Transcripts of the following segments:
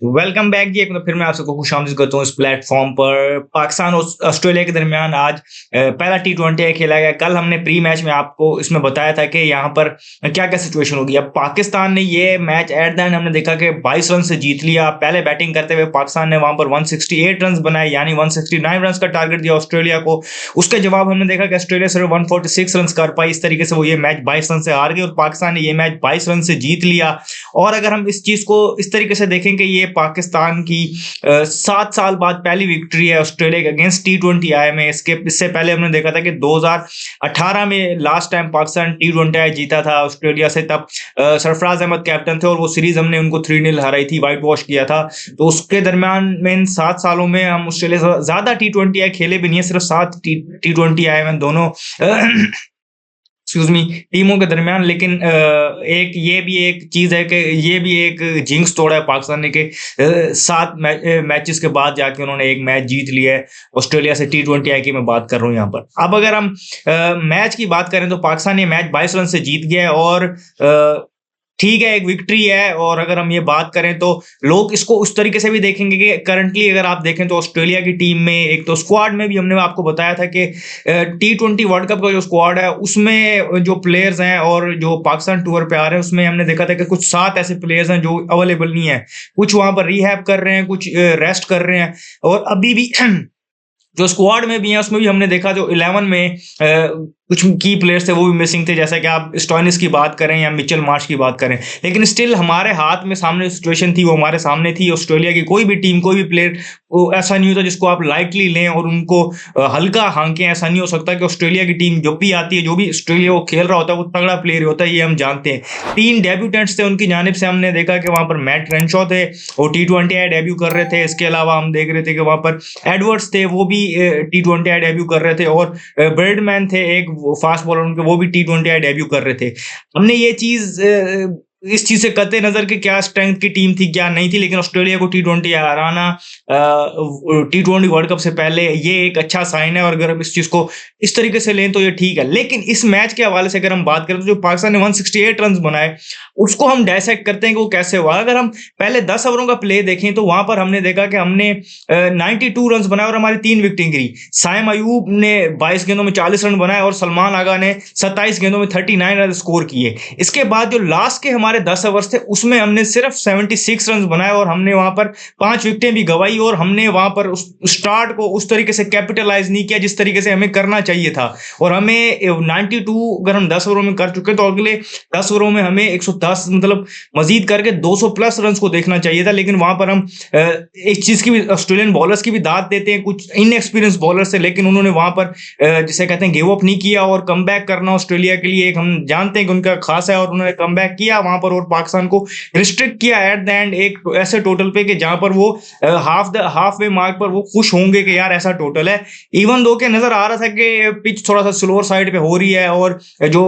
Welcome back जी। एक बार फिर मैं आप सबको खुशामदीद करता हूँ इस प्लेटफॉर्म पर। पाकिस्तान और ऑस्ट्रेलिया के दरमियान आज पहला टी20 खेला गया। कल हमने प्री मैच में आपको इसमें बताया था कि यहाँ पर क्या क्या सिचुएशन होगी। अब पाकिस्तान ने ये मैच एट द एंड हमने देखा कि 22 रन से जीत लिया। पहले बैटिंग करते हुए पाकिस्तान ने वहां पर 168 रन बनाए, यानी 169 रन का टारगेट दिया ऑस्ट्रेलिया को। उसके जवाब हमने देखा कि ऑस्ट्रेलिया सिर्फ 146 रन कर पाई। इस तरीके से वो ये मैच 22 रन से हार गई और पाकिस्तान ने ये मैच 22 रन से जीत लिया। और अगर हम इस चीज को इस तरीके से देखें कि ये पाकिस्तान की 7 साल बाद पहली विक्ट्री है ऑस्ट्रेलिया के अगेंस्ट टी20 आई में। इससे पहले हमने देखा था कि 2018 में लास्ट टाइम पाकिस्तान टी20 आई जीता था ऑस्ट्रेलिया से। तब सरफराज अहमद कैप्टन थे और वो सीरीज हमने उनको 3-0 हराई थी, व्हाइट वॉश किया था। तो उसके दरमियान में इन 7 सालों में हम ऑस्ट्रेलिया से ज्यादा टी20 आई खेले भी नहीं है, सिर्फ 7 टी20 आई में दोनों एक्सक्यूज मी टीमों के दरमियान। लेकिन एक ये भी एक चीज है कि ये भी एक जिंक्स तोड़ा है पाकिस्तान ने कि 7 मैचेस के बाद जाके उन्होंने एक मैच जीत लिया है ऑस्ट्रेलिया से। टी20 आई की मैं बात कर रहा हूँ यहाँ पर। अब अगर हम मैच की बात करें तो पाकिस्तान ये मैच 22 रन से जीत गया है और ठीक है, एक विक्ट्री है। और अगर हम ये बात करें तो लोग इसको उस तरीके से भी देखेंगे कि करंटली अगर आप देखें तो ऑस्ट्रेलिया की टीम में एक तो स्क्वाड में भी हमने आपको बताया था कि टी20 वर्ल्ड कप का जो स्क्वाड है उसमें जो प्लेयर्स हैं और जो पाकिस्तान टूर पे आ रहे हैं उसमें हमने देखा था कि कुछ 7 ऐसे प्लेयर्स हैं जो अवेलेबल नहीं है। कुछ वहां पर रिहैब कर रहे हैं, कुछ रेस्ट कर रहे हैं। और अभी भी जो स्क्वाड में भी है उसमें भी हमने देखा जो 11 में कुछ की प्लेयर्स थे वो भी मिसिंग थे, जैसा कि आप स्टोइनिस की बात करें या मिचेल मार्श की बात करें। लेकिन स्टिल हमारे हाथ में सामने सिचुएशन थी, वो हमारे सामने थी। ऑस्ट्रेलिया की कोई भी टीम, कोई भी प्लेयर ऐसा नहीं होता जिसको आप लाइटली लें और उनको हल्का हांकें। ऐसा नहीं हो सकता कि ऑस्ट्रेलिया की टीम जब भी आती है, जो भी ऑस्ट्रेलिया वो खेल रहा होता है वो तगड़ा प्लेयर होता है, ये हम जानते हैं। 3 डेब्यूटेंट्स थे उनकी जानिब से। हमने देखा कि वहां पर मैट रेनशॉ थे, वो टी20 आई डेब्यू कर रहे थे। इसके अलावा हम देख रहे थे कि वहां पर एडवर्ड्स थे, वो भी टी20 आई डेब्यू कर रहे थे। और ब्रेडमैन थे एक फास्ट बॉलर उनके, वो भी टी20 आई डेब्यू कर रहे थे। हमने ये चीज इस चीज से कते नजर के क्या स्ट्रेंथ की टीम थी क्या नहीं थी, लेकिन ऑस्ट्रेलिया को टी20 हराना टी20 वर्ल्ड कप से पहले ये एक अच्छा साइन है। और अगर हम इस चीज को इस तरीके से लें तो ये ठीक है। लेकिन इस मैच के हवाले से अगर हम बात करें तो जो पाकिस्तान ने 168 रन बनाए उसको हम डायसेक्ट करते हैं कि वो कैसे हुआ। अगर हम पहले 10 ओवरों का प्ले देखें तो वहां पर हमने देखा कि हमने 92 रन बनाए और हमारी 3 विकेटें गिरी। साइम अयूब ने 22 गेंदों में 40 रन बनाए और सलमान आगा ने 27 गेंदों में 39 रन स्कोर किए। इसके बाद जो लास्ट के हमारे 10 ओवर्स थे उसमें हमने सिर्फ 76 रन बनाए और हमने वहां पर 5 विकेटें भी गंवाई। और हमने वहां पर उस स्टार्ट को उस तरीके से कैपिटलाइज नहीं किया जिस तरीके से हमें करना चाहिए था। और हमें 92 अगर हम 10 ओवरों में कर चुके तो अगले 10 ओवरों में हमें 110 मतलब मजीद करके 200 प्लस रन को देखना चाहिए था। लेकिन वहां पर हम इस चीज की भी ऑस्ट्रेलियन बॉलर्स की भी दाद देते हैं, कुछ इनएक्सपीरियंस बॉलर्स है, लेकिन उन्होंने वहां पर जिसे कहते हैं गिव अप नहीं किया। और कम करना ऑस्ट्रेलिया के लिए एक हम जानते हैं कि उनका खास है और उन्होंने कम किया वहां पर और पाकिस्तान को रिस्ट्रिक्ट किया एट द एंड एक ऐसे टोटल पे कि जहां पर वो हाफ वे मार्क पर वो खुश होंगे कि यार ऐसा टोटल है। इवन दो के नजर आ रहा था कि पिच थोड़ा सा स्लोअर साइड पे हो रही है और जो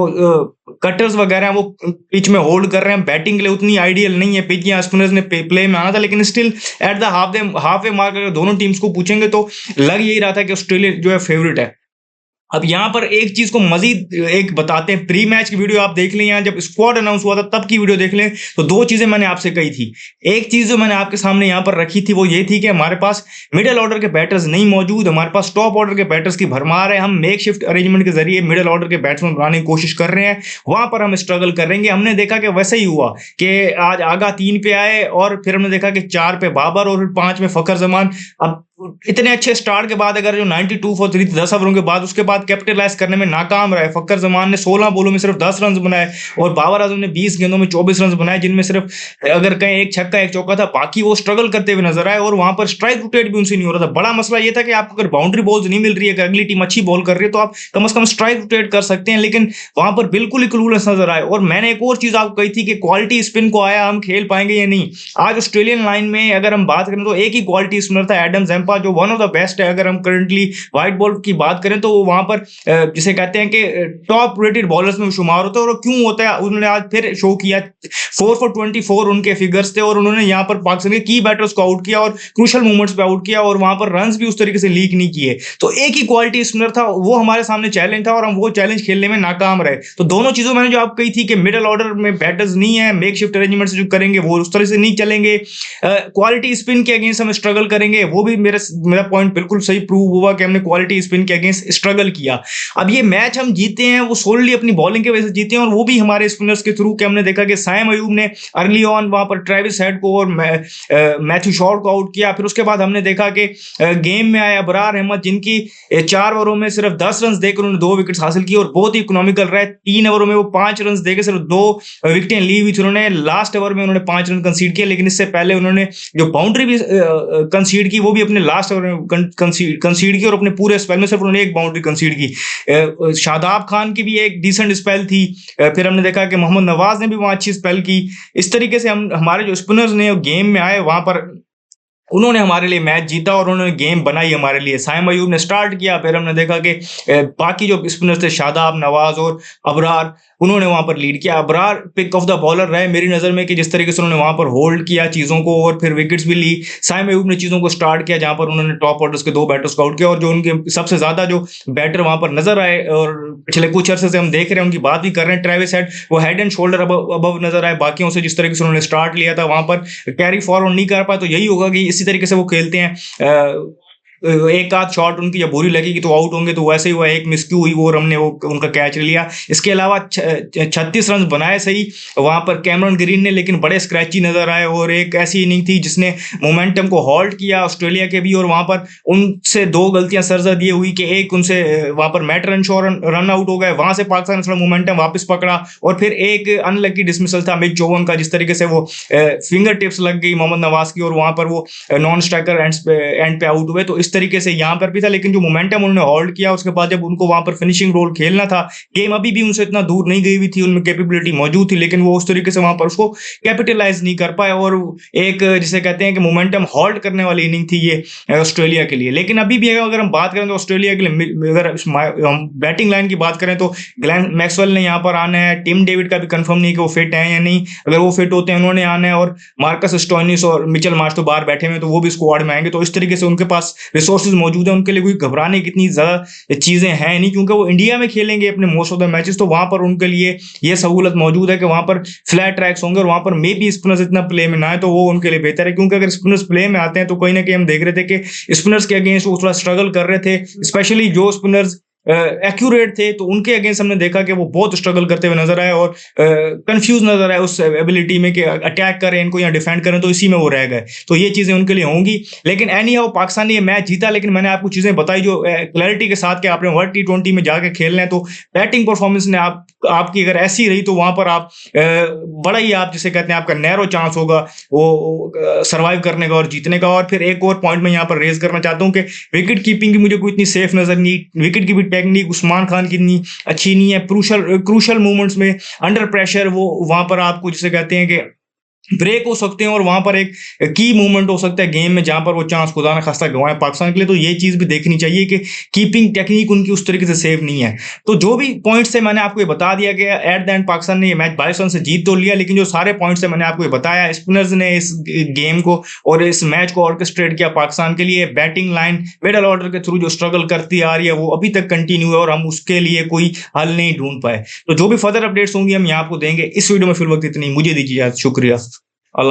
कटर्स वगैरह हैं वो पिच में होल्ड कर रहे हैं। बैटिंग के लिए उतनी आइडियल नहीं है पिच, या स्पिनर्स ने प्ले में आना था। लेकिन still at the half way mark अगर दोनों टीम्स को पूछेंगे तो लग यही रहा था कि ऑस्ट्रेलिया जो है फेवरेट है। अब यहाँ पर एक चीज को मजीद एक बताते हैं, प्री मैच की वीडियो आप देख लें, यहाँ जब स्क्वाड अनाउंस हुआ था तब की वीडियो देख लें तो 2 चीजें मैंने आपसे कही थी। एक चीज जो मैंने आपके सामने यहाँ पर रखी थी वो ये थी कि हमारे पास मिडिल ऑर्डर के बैटर्स नहीं मौजूद, हमारे पास टॉप ऑर्डर के बैटर्स की भरमार है। हम मेक शिफ्ट अरेंजमेंट के जरिए मिडिल ऑर्डर के बैट्समैन बनाने की कोशिश कर रहे हैं, वहां पर हम स्ट्रगल करेंगे। हमने देखा कि वैसे ही हुआ कि आज आगा 3 पे आए और फिर हमने देखा कि 4 पे बाबर और फिर 5 में फखर जमान। अब इतने अच्छे स्टार्ट के बाद अगर जो 92 फॉर 3 10 ओवरों के बाद उसके बाद कैपिटलाइज करने में नाकाम रहे। फक्कर जमान ने 16 बॉलों में सिर्फ 10 रन बनाए और बाबर आजम ने 20 गेंदों में 24 रन बनाए, जिनमें सिर्फ अगर कहें एक छक्का एक चौका था, बाकी वो स्ट्रगल करते हुए नजर आए। और वहां पर स्ट्राइक रोटेट भी उनसे नहीं हो रहा था। बड़ा मसला ये था कि आपको अगर बाउंड्री बॉल्स नहीं मिल रही है, अगर अगली टीम अच्छी बॉल कर रही है तो आप कम से कम स्ट्राइक रोटेट कर सकते हैं, लेकिन वहां पर बिल्कुल ही क्लूलेस नजर आए। और मैंने एक और चीज आपको कही थी कि क्वालिटी स्पिन को आया हम खेल पाएंगे या नहीं। आज ऑस्ट्रेलियन लाइन में अगर हम बात करें तो एक ही क्वालिटी स्पिनर था, एडम जैम्पा। पास जो वन ऑफ द बेस्ट है, अगर हम करंटली व्हाइट बॉल की बात करें तो वो वहां पर जिसे कहते हैं कि टॉप रेटेड बॉलर्स में शुमार होता है। और क्यों होता है, उन्होंने आज फिर शो किया 4 for 24 उनके फिगर्स थे और उन्होंने यहाँ पर पाकिस्तान के की बैटर्स को आउट किया और क्रूशल मोमेंट्स पे आउट किया और वहां पर रन्स भी उस तरीके से लीक नहीं किए। तो एक ही क्वालिटी स्पिनर था, वो हमारे सामने चैलेंज था और हम वो चैलेंज खेलने में नाकाम रहे। तो दोनों चीजों मैंने जो आप कही थी कि मिडिल ऑर्डर में बैटर्स नहीं है, मेक शिफ्ट अरेंजमेंट जो करेंगे वो उस तरह से नहीं चलेंगे, क्वालिटी स्पिन के अगेंस्ट हम स्ट्रगल करेंगे, वो भी मेरा पॉइंट बिल्कुल सही प्रूव हुआ कि हमने क्वालिटी स्पिन के अगेंस्ट स्ट्रगल किया। अब ये मैच हम जीते हैं वो सोलली अपनी बॉलिंग की वजह से जीते हैं और वो भी हमारे स्पिनर्स के थ्रू। कि हमने देखा कि साइम अयूब ने अर्ली ऑन वहां पर ट्रेविस हेड को और मैथ्यू शॉर्ट को आउट किया। फिर उसके बाद हमने देखा कि गेम में आया अबरार अहमद, जिनकी 4 ओवरों में सिर्फ 10 रन देकर उन्होंने 2 विकेट्स हासिल की और बहुत ही इकोनॉमिकल रहे। 3 ओवरों में वो 5 रन देकर सिर्फ 2 विकेटें ली हुई थी उन्होंने। लास्ट ओवर में उन्होंने 5 रन कंसीड किए, लेकिन इससे पहले उन्होंने जो बाउंड्री भी कंसीड की वो भी अपने लास्ट ओवर में कंसीड की और अपने पूरे स्पेल में सिर्फ उन्होंने एक बाउंड्री कंसीड की। शादाब खान की भी एक डिसेंट स्पेल थी। फिर हमने देखा कि मोहम्मद नवाज ने भी वहां अच्छी स्पेल की। इस तरीके से हमारे जो स्पिनर्स ने गेम में आए वहां पर उन्होंने हमारे लिए मैच जीता और उन्होंने गेम बनाई हमारे लिए। साइम अयूब ने स्टार्ट किया, फिर हमने देखा कि बाकी जो स्पिनर्स थे शादाब, नवाज और अबरार, उन्होंने वहां पर लीड किया। Abrar pick of the bowler रहे मेरी नजर में कि जिस तरीके से उन्होंने वहां पर होल्ड किया चीजों को और फिर विकेट्स भी ली। साइम अयूब ने चीजों को स्टार्ट किया जहां पर उन्होंने टॉप ऑर्डर्स के 2 बैटर्स को आउट किया और जो उनके सबसे ज्यादा जो बैटर वहां पर नजर आए और पिछले कुछ अरसे से हम देख रहे हैं, उनकी बात भी कर रहे हैं, ट्रेविस हेड, वो हेड एंड शोल्डर अबव नजर आए बाकियों से। जिस तरीके से उन्होंने स्टार्ट लिया था वहां पर कैरी फॉरवर्ड नहीं कर पाए, तो यही होगा कि इसी तरीके से वो खेलते हैं। एक आध शॉट उनकी जब बुरी लगेगी तो आउट होंगे, तो वैसे ही हुआ, एक मिसक्यू हुई वो और हमने वो उनका कैच लिया। इसके अलावा 36 रन बनाए सही वहां पर कैमरन ग्रीन ने, लेकिन बड़े स्क्रैची नजर आए और एक ऐसी इनिंग थी जिसने मोमेंटम को हॉल्ट किया ऑस्ट्रेलिया के भी। और वहां पर उनसे 2 गलतियां सरजद ये हुई कि एक उनसे वहां पर मैट रनशॉ रन आउट हो गए, वहां से पाकिस्तान ने थोड़ा मोमेंटम वापस पकड़ा और फिर एक अनलकी डिसमिसल था मिच जोवन का, जिस तरीके से वो फिंगर टिप्स लग गई मोहम्मद नवाज की और वहां पर वो नॉन स्ट्राइकर एंड पे आउट हुए। तो इस तरीके से यहां पर भी था, लेकिन जो मोमेंटम उन्होंने होल्ड किया उसके बाद जब उनको वहां पर फिनिशिंग रोल खेलना था, गेम अभी भी उनसे इतना दूर नहीं गई हुई थी, उनमें कैपेबिलिटी मौजूद थी, लेकिन वो उस तरीके से वहां पर उसको कैपिटलाइज नहीं कर पाए और एक जिसे कहते हैं कि मोमेंटम होल्ड करने वाली इनिंग थी ये ऑस्ट्रेलिया के लिए। लेकिन अभी भी अगर हम बात करें तो ऑस्ट्रेलिया के लिए अगर हम बैटिंग लाइन की बात करें तो ग्लेन मैक्सवेल ने यहां पर आना है। टिम डेविड का भी कंफर्म नहीं कि वो फिट है या नहीं, अगर वो फिट होते हैं उन्होंने आना है। और मार्कस स्टोइनिस और मिचेल मार्श तो बाहर बैठे हुए हैं, तो वो भी स्क्वाड में आएंगे। तो इस तरीके से उनके पास रिसोर्सेज मौजूद है, उनके लिए कोई घबराने की इतनी ज्यादा चीजें हैं नहीं, क्योंकि वो इंडिया में खेलेंगे अपने मोस्ट ऑफ द मैचेस। तो वहां पर उनके लिए ये सहूलत मौजूद है कि वहां पर फ्लैट ट्रैक्स होंगे और वहां पर मे बी स्पिनर्स इतना प्ले में ना आए, तो वो उनके लिए बेहतर है। क्योंकि अगर स्पिनर्स प्ले में आते हैं तो कहीं ना कहीं हम देख रहे थे कि स्पिनर्स के अगेंस्ट वो थोड़ा स्ट्रगल कर रहे थे, स्पेशली जो स्पिनर्स एक्यूरेट थे, तो उनके अगेंस्ट हमने देखा कि वो बहुत स्ट्रगल करते हुए नजर आए और कंफ्यूज नजर आए उस एबिलिटी में कि अटैक करें इनको या डिफेंड करें, तो इसी में वो रह गए। तो ये चीजें उनके लिए होंगी। लेकिन एनी हाउ पाकिस्तान ने ये मैच जीता, लेकिन मैंने आपको चीजें बताई जो क्लैरिटी के साथ कि आपने वर्ल्ड T20 में जाके खेलना है, तो बैटिंग परफॉर्मेंस ने आपकी अगर ऐसी रही तो वहां पर आप बड़ा ही आप जिसे कहते हैं आपका नैरो चांस होगा वो सर्वाइव करने का और जीतने का। और फिर एक और पॉइंट मैं यहाँ पर रेज करना चाहता हूँ कि विकेट कीपिंग की मुझे कोई इतनी सेफ नजर नहीं, विकेट की टेक्निक उस्मान खान की इतनी अच्छी नहीं है। क्रूशल मोमेंट्स में अंडर प्रेशर वो वहां पर आपको जिसे कहते हैं कि ब्रेक हो सकते हैं और वहां पर एक की मूवमेंट हो सकता है गेम में जहां पर वो चांस खुदा ना खास्ता गंवाए पाकिस्तान के लिए। तो ये चीज भी देखनी चाहिए कि कीपिंग टेक्निक उनकी उस तरीके से सेफ नहीं है। तो जो भी पॉइंट्स है मैंने आपको ये बता दिया कि एट द एंड पाकिस्तान ने ये मैच 22 रन से जीत तो लिया, लेकिन जो सारे पॉइंट्स है मैंने आपको ये बताया, स्पिनर्स ने इस गेम को और इस मैच को ऑर्केस्ट्रेट किया पाकिस्तान के लिए। बैटिंग लाइन मिडल ऑर्डर के थ्रू जो स्ट्रगल करती आ रही है वो अभी तक कंटिन्यू है और हम उसके लिए कोई हल नहीं ढूंढ पाए। तो जो भी फर्दर अपडेट्स होंगी हम यहाँ आपको देंगे। इस वीडियो में फिर वक्त इतनी, मुझे दीजिए शुक्रिया।